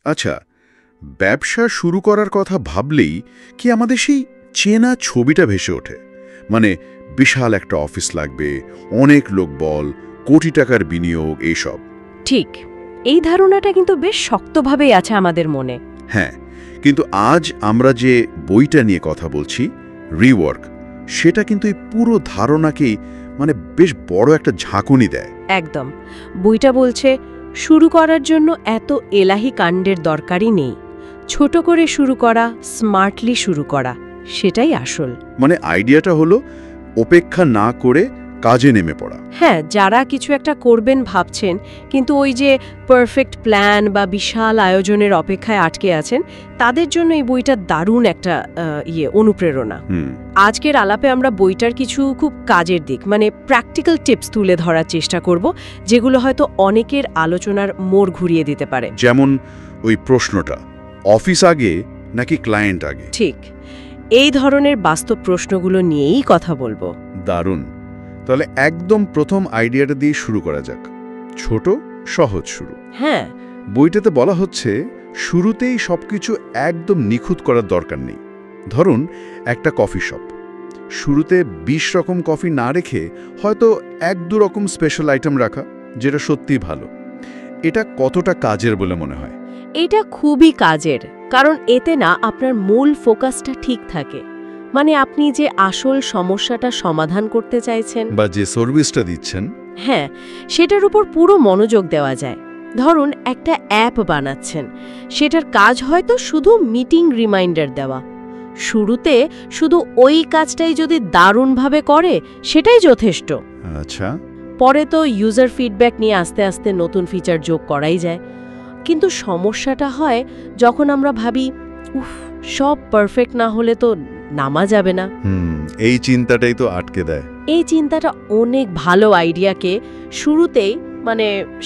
আচ্ছা, ব্যবসা শুরু করার কথা ভাবলেই কি আমাদের সেই চেনা ছবিটা ভেসে ওঠে? মানে বিশাল একটা অফিস লাগবে, অনেক লোকবল, কোটি টাকার বিনিয়োগ, এইসব। ঠিক, এই ধারণাটা কিন্তু বেশ শক্তভাবেই আছে আমাদের মনে। হ্যাঁ, কিন্তু আজ আমরা যে বইটা নিয়ে কথা বলছি, রিওয়ার্ক, সেটা কিন্তু এই পুরো ধারণাকেই বেশ বড় একটা ঝাঁকুনি দেয়। একদম। বইটা বলছে শুরু করার জন্য এত এলাহি কাণ্ডের দরকারই নেই, ছোট করে শুরু করা, স্মার্টলি শুরু করা, সেটাই আসল। আইডিয়াটা হলো অপেক্ষা না করে কাজে নেমে পড়া। হ্যাঁ, যারা কিছু একটা করবেন ভাবছেন কিন্তু ওই যে পারফেক্ট প্ল্যান বা বিশাল আয়োজনের অপেক্ষায় আটকে আছেন, তাদের জন্য এই বইটা দারুণ একটা অনুপ্রেরণা। আজকের আলাপে আমরা বইটার কিছু খুব কাজের দিক, প্র্যাকটিক্যাল টিপস তুলে ধরার চেষ্টা করব, যেগুলো হয়তো অনেকের আলোচনার মোড় ঘুরিয়ে দিতে পারে। যেমন ওই প্রশ্নটা, অফিস আগে নাকি ক্লায়েন্ট আগে? ঠিক, এই ধরনের বাস্তব প্রশ্নগুলো নিয়েই কথা বলবো। দারুণ। তাহলে একদম প্রথম আইডিয়াটা দিয়ে শুরু করা যাক, ছোট সহজ শুরু। হ্যাঁ, বইটাতে বলা হচ্ছে শুরুতেই সবকিছু একদম নিখুঁত করার দরকার নেই। ধরুন একটা কফি শপ, শুরুতে 20 রকম কফি না রেখে হয়তো 1-2 রকম স্পেশাল আইটেম রাখা, যেটা সত্যিই ভালো। এটা কতটা কাজের বলে মনে হয়? এটা খুবই কাজের, কারণ এতে না আপনার মূল ফোকাসটা ঠিক থাকে। আপনি যে আসল সমস্যাটা সমাধান করতে চাইছেন বা যে সার্ভিসটা দিচ্ছেন, হ্যাঁ, সেটার উপর পুরো মনোযোগ দেওয়া যায়। ধরুন একটা অ্যাপ বানাচ্ছেন, সেটার কাজ হয়তো শুধু মিটিং রিমাইন্ডার দেওয়া। শুরুতে শুধু ওই কাজটাই যদি দারুণভাবে করে, সেটাই যথেষ্ট। আচ্ছা, পরে তো ইউজার ফিডব্যাক নিয়ে আস্তে আস্তে নতুন ফিচার যোগ করাই যায়। কিন্তু সমস্যাটা হয় যখন আমরা ভাবি, উফ, সব পারফেক্ট না হলে তো নামা যাবে না। এই চিন্তাটাই তো আটকে দেয়। এই চিন্তাটা অনেক ভালো আইডিয়াকে শুরুতেই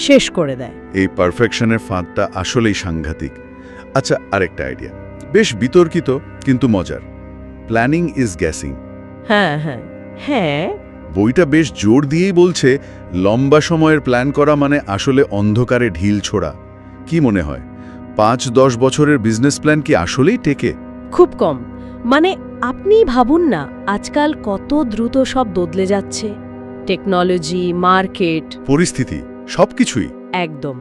শেষ করে দেয়। এই পারফেকশনের ফাঁদটা আসলেই সাংঘাতিক। আচ্ছা, আরেকটা আইডিয়া, বেশ বিতর্কিত কিন্তু মজার, প্ল্যানিং ইজ গ্যাসিং। হ্যাঁ হ্যাঁ হ্যাঁ, বইটা বেশ জোর দিয়েই বলছে লম্বা সময়ের প্ল্যান করা আসলে অন্ধকারে ঢিল ছোড়া। কি মনে হয়, 5-10 বছরের বিজনেস প্ল্যান কি আসলেই টেকে? খুব কম। আপনি ভাবুন না, আজকাল কত দ্রুত সব বদলে যাচ্ছে, টেকনোলজি, মার্কেট, পরিস্থিতি, সবকিছুই। একদম।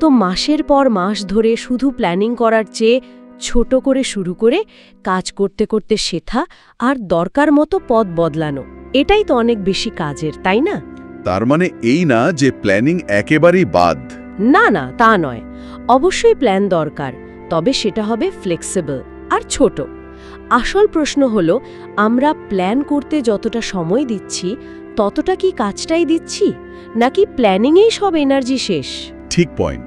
তো মাসের পর মাস ধরে শুধু প্ল্যানিং করার চেয়ে ছোট করে শুরু করে কাজ করতে করতে শেখা আর দরকার মতো পথ বদলানো, এটাই তো অনেক বেশি কাজের, তাই না? তার এই না যে প্ল্যানিং একেবারেই বাদ। না না, তা নয়। অবশ্যই প্ল্যান দরকার, তবে সেটা হবে ফ্লেক্সিবল আর ছোট। আসল প্রশ্ন হলো, আমরা প্ল্যান করতে যতটা সময় দিচ্ছি ততটা কি কাজটাই দিচ্ছি, নাকি প্ল্যানিংয়েই সব এনার্জি শেষ? ঠিক পয়েন্ট।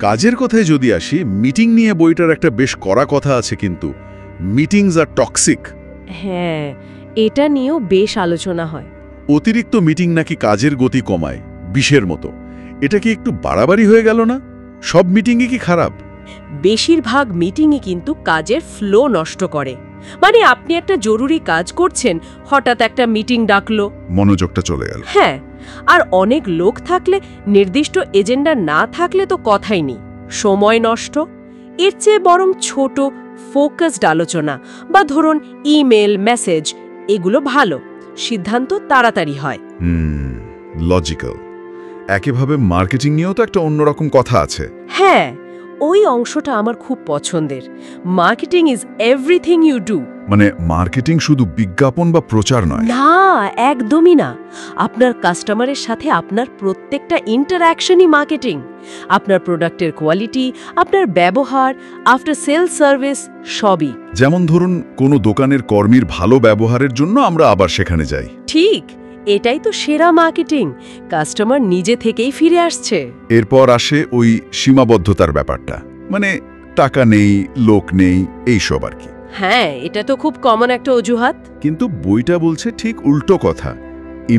কাজের কথায় যদি আসি, মিটিং নিয়ে বইটার একটা বেশ কড়া কথা আছে, কিন্তু মিটিংস আর টক্সিক। হ্যাঁ, এটা নিয়েও বেশ আলোচনা হয়। অতিরিক্ত মিটিং নাকি কাজের গতি কমায়, বিষের মতো। এটা কি একটু বাড়াবাড়ি হয়ে গেল না? সব মিটিংই কি খারাপ? বেশিরভাগ মিটিংই কিন্তু কাজের ফ্লো নষ্ট করে। আপনি একটা জরুরি কাজ করছেন, হঠাৎ একটা মিটিং ডাকলো, মনোযোগটা চলে গেল। হ্যাঁ, আর অনেক লোক থাকলে, নির্দিষ্ট এজেন্ডা না থাকলে তো কথাই নেই, সময় নষ্ট। এর চেয়ে বরং ছোট ফোকাসড আলোচনা বা ধরুন ইমেল, মেসেজ, এগুলো ভালো, সিদ্ধান্ত তাড়াতাড়ি হয়। লজিক্যাল। একইভাবে মার্কেটিং নিয়েও তো একটা অন্যরকম কথা আছে। হ্যাঁ, ওই অংশটা আমার খুব পছন্দের। Marketing is everything you do. Marketing শুধু বিজ্ঞাপন বা প্রচার নয়। না, একদমই না। আপনার কাস্টমারের সাথে আপনার প্রত্যেকটা ইন্টারঅ্যাকশনই মার্কেটিং। আপনার প্রোডাক্টের কোয়ালিটি, আপনার ব্যবহার, আফটার সেল সার্ভিস, সবই। যেমন ধরুন কোনো দোকানের কর্মীর ভালো ব্যবহারের জন্য আমরা আবার সেখানে যাই। ঠিক, এটাই তো সেরা মার্কেটিং। কাস্টমার নিজে থেকেই ফিরে আসছে। এরপর আসে ওই সীমাবদ্ধতার ব্যাপারটা, টাকা নেই, লোক নেই, এইসব আর কি। হ্যাঁ, এটা তো খুব কমন একটা অজুহাত। কিন্তু বইটা বলছে ঠিক উল্টো কথা,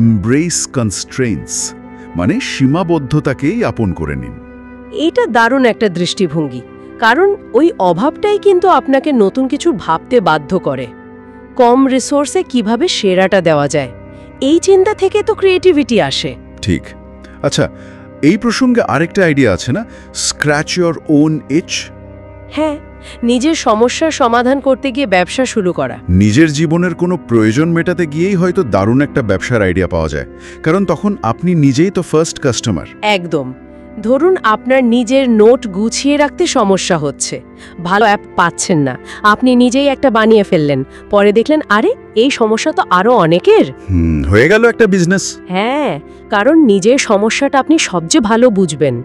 এমব্রেস কনস্ট্রেইনস, সীমাবদ্ধতাকেই আপন করে নিন। এটা দারুণ একটা দৃষ্টিভঙ্গি, কারণ ওই অভাবটাই কিন্তু আপনাকে নতুন কিছু ভাবতে বাধ্য করে। কম রিসোর্সে কিভাবে সেরাটা দেওয়া যায়, এই চিন্তা থেকে তো ক্রিয়েটিভিটি আসে। ঠিক। আচ্ছা, এই প্রসঙ্গে আরেকটা আইডিয়া আছে না, স্ক্র্যাচ ইওর ওন ইচ। হ্যাঁ, নিজের সমস্যার সমাধান করতে গিয়ে ব্যবসা শুরু করা। নিজের জীবনের কোনো প্রয়োজন মেটাতে গিয়েই হয়তো দারুণ একটা ব্যবসার আইডিয়া পাওয়া যায়, কারণ তখন আপনি নিজেই তো ফার্স্ট কাস্টমার। একদম। ধরুন আপনার নিজের নোট গুছিয়ে রাখতে সমস্যা হচ্ছে, ভালো অ্যাপ পাচ্ছেন না, আপনি নিজেই একটা বানিয়ে ফেললেন, পরে দেখলেন আরে এই সমস্যা তো আরো অনেকের। হয়ে গেল একটা বিজনেস। হ্যাঁ, কারণ নিজের সমস্যাটা আপনি সবচেয়ে ভালো বুঝবেন।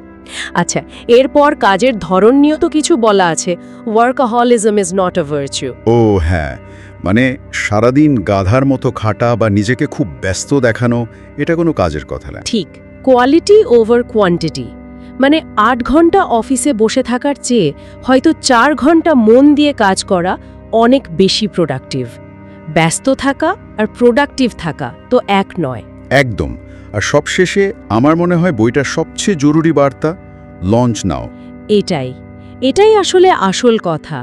আচ্ছা, এরপর কাজের ধরন নিয়েও তো কিছু বলা আছে। ওয়ার্কাহলিজম ইজ নট আ ভার্চু। ও হ্যাঁ, মানে সারাদিন গাধার মতো খাটা বা নিজেকে খুব ব্যস্ত দেখানো, এটা কোনো কাজের কথা না। ঠিক, কোয়ালিটি ওভার কোয়ান্টিটি। মানে 8 ঘন্টা অফিসে বসে থাকার চেয়ে হয়তো 4 ঘন্টা মন দিয়ে কাজ করা অনেক বেশি প্রোডাক্টিভ। ব্যস্ত থাকা আর প্রোডাক্টিভ থাকা তো এক নয়। একদম। আর সবশেষে আমার মনে হয় বইটার সবচেয়ে জরুরি বার্তা, লঞ্চ নাও। এটাই আসলে আসল কথা।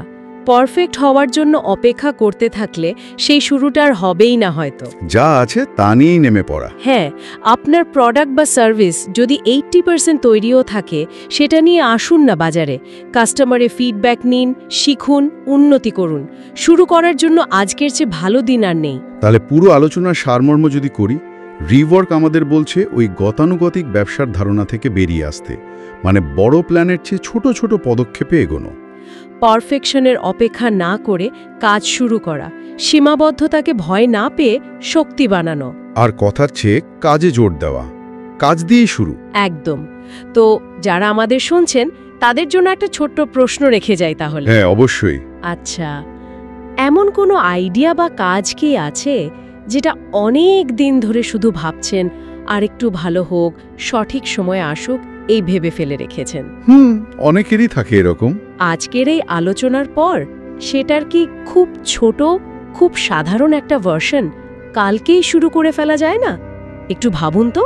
পারফেক্ট হওয়ার জন্য অপেক্ষা করতে থাকলে সেই শুরুটা আর হবেই না হয়তো। যা আছে তা নিয়েই নেমে পড়া। হ্যাঁ, আপনার প্রোডাক্ট বা সার্ভিস যদি 80% তৈরিও থাকে, সেটা নিয়ে আসুন না বাজারে, কাস্টমারে ফিডব্যাক নিন, শিখুন, উন্নতি করুন। শুরু করার জন্য আজকের চেয়ে ভালো দিন আর নেই। তাহলে পুরো আলোচনার সারমর্ম যদি করি, রিওয়ার্ক আমাদের বলছে ওই গতানুগতিক ব্যবসার ধারণা থেকে বেরিয়ে আসতে, মানে বড় প্ল্যানের চেয়ে ছোট ছোট পদক্ষেপে এগোনো, পারফেকশনের অপেক্ষা না করে কাজ শুরু করা, সীমাবদ্ধতাকে ভয় না পেয়ে শক্তি বানানো, আর কথার চেয়ে কাজে জোর দেওয়া, কাজ দিয়েই শুরু। একদম। তো যারা আমাদের শুনছেন তাদের জন্য একটা ছোট্ট প্রশ্ন রেখে যাই তাহলে। হ্যাঁ, অবশ্যই। আচ্ছা, এমন কোনো আইডিয়া বা কাজ কি আছে যেটা অনেক দিন ধরে শুধু ভাবছেন আর একটু ভালো হোক, সঠিক সময় আসুক, এই ভেবে ফেলে রেখেছেন? অনেকেরই থাকে এরকম। আজকের এই আলোচনার পর সেটার কি খুব ছোট, খুব সাধারণ একটা ভার্সন কালকেই শুরু করে ফেলা যায় না? একটু ভাবুন তো,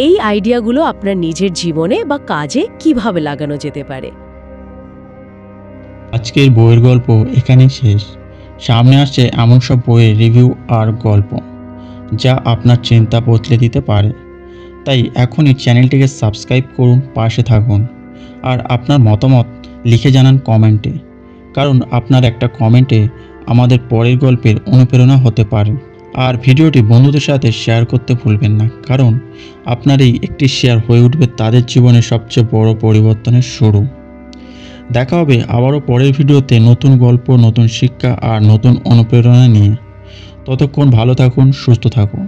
এই আইডিয়াগুলো আপনার নিজের জীবনে বা কাজে কিভাবে লাগানো যেতে পারে। আজকের বইয়ের গল্প এখানেই শেষ। সামনে আসছে এমন সব বইয়ের রিভিউ আর গল্প যা আপনার চিন্তা বদলে দিতে পারে। তাই এখনই চ্যানেলটিকে সাবস্ক্রাইব করুন, পাশে থাকুন, আর আপনার মতামত লিখে জানান কমেন্টে, কারণ আপনার একটা কমেন্টে আমাদের পরের গল্পের অনুপ্রেরণা হতে পারে। আর ভিডিওটি বন্ধুদের সাথে শেয়ার করতে ভুলবেন না, কারণ আপনার এই একটি শেয়ার হয়ে উঠবে তাদের জীবনের সবচেয়ে বড় পরিবর্তনের শুরু। দেখা হবে আবারও পরের ভিডিওতে নতুন গল্প, নতুন শিক্ষা আর নতুন অনুপ্রেরণা নিয়ে। ততক্ষণ ভালো থাকুন, সুস্থ থাকুন।